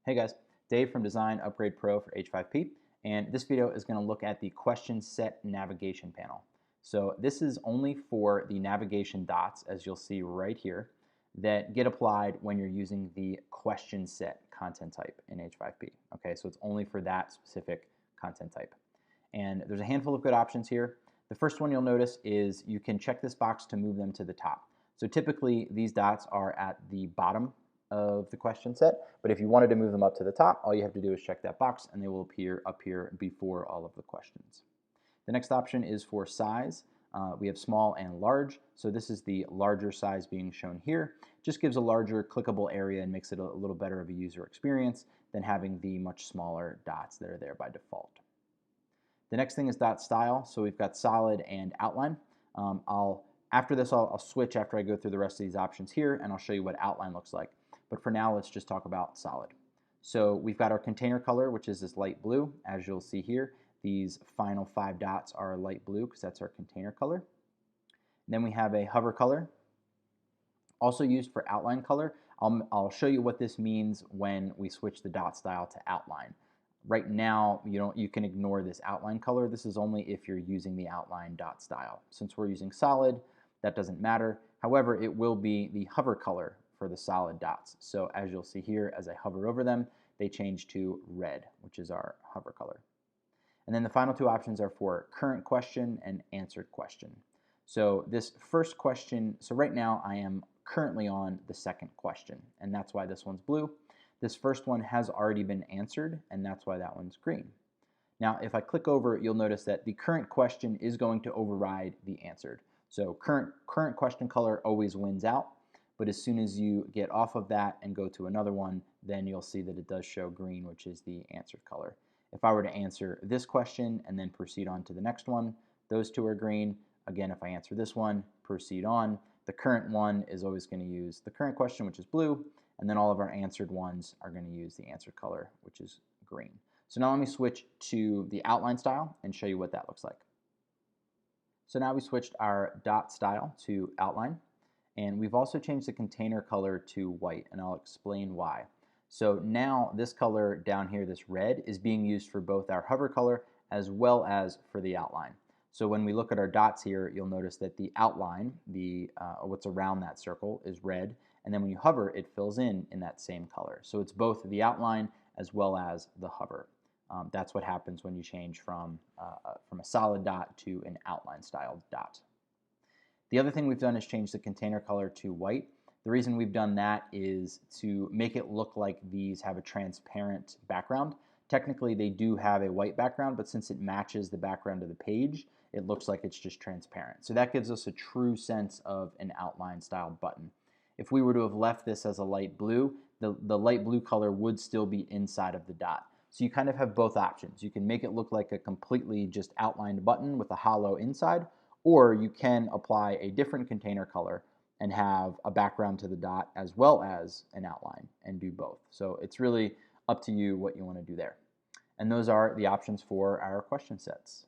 Hey guys, Dave from Design Upgrade Pro for H5P, and this video is going to look at the question set navigation panel. So this is only for the navigation dots, as you'll see right here, that get applied when you're using the question set content type in H5P. Okay, so it's only for that specific content type. And there's a handful of good options here. The first one you'll notice is you can check this box to move them to the top. So typically these dots are at the bottom of the question set, but if you wanted to move them up to the top, all you have to do is check that box and they will appear up here before all of the questions. The next option is for size. We have small and large, so this is the larger size being shown here. Just gives a larger clickable area and makes it a little better of a user experience than having the much smaller dots that are there by default. The next thing is dot style, so we've got solid and outline. After this I'll switch after I go through the rest of these options here, and I'll show you what outline looks like. But for now, let's just talk about solid. So we've got our container color, which is this light blue. As you'll see here, these final 5 dots are light blue because that's our container color. Then we have a hover color, also used for outline color. I'll show you what this means when we switch the dot style to outline. Right now, you can ignore this outline color. This is only if you're using the outline dot style. Since we're using solid, that doesn't matter. However, it will be the hover color for the solid dots. So as you'll see here, as I hover over them, they change to red, which is our hover color. And then the final 2 options are for current question and answered question. So this first question, so right now I am currently on the second question, and that's why this one's blue. This first one has already been answered, and that's why that one's green. Now, if I click over, you'll notice that the current question is going to override the answered. So current question color always wins out, but as soon as you get off of that and go to another one, then you'll see that it does show green, which is the answered color. If I were to answer this question and then proceed on to the next one, those 2 are green. Again, if I answer this one, proceed on, the current one is always going to use the current question, which is blue, and then all of our answered ones are going to use the answered color, which is green. So now let me switch to the outline style and show you what that looks like. So now we switched our dot style to outline, and we've also changed the container color to white, and I'll explain why. So now this color down here, this red, is being used for both our hover color as well as for the outline. So when we look at our dots here, you'll notice that the outline, what's around that circle, is red, and then when you hover, it fills in that same color. So it's both the outline as well as the hover. That's what happens when you change from a solid dot to an outline style dot. The other thing we've done is change the container color to white. The reason we've done that is to make it look like these have a transparent background. Technically, they do have a white background, but since it matches the background of the page, it looks like it's just transparent. So that gives us a true sense of an outline style button. If we were to have left this as a light blue, the light blue color would still be inside of the dot. So you kind of have both options. You can make it look like a completely just outlined button with a hollow inside, or you can apply a different container color and have a background to the dot as well as an outline and do both. So it's really up to you what you want to do there. And those are the options for our question sets.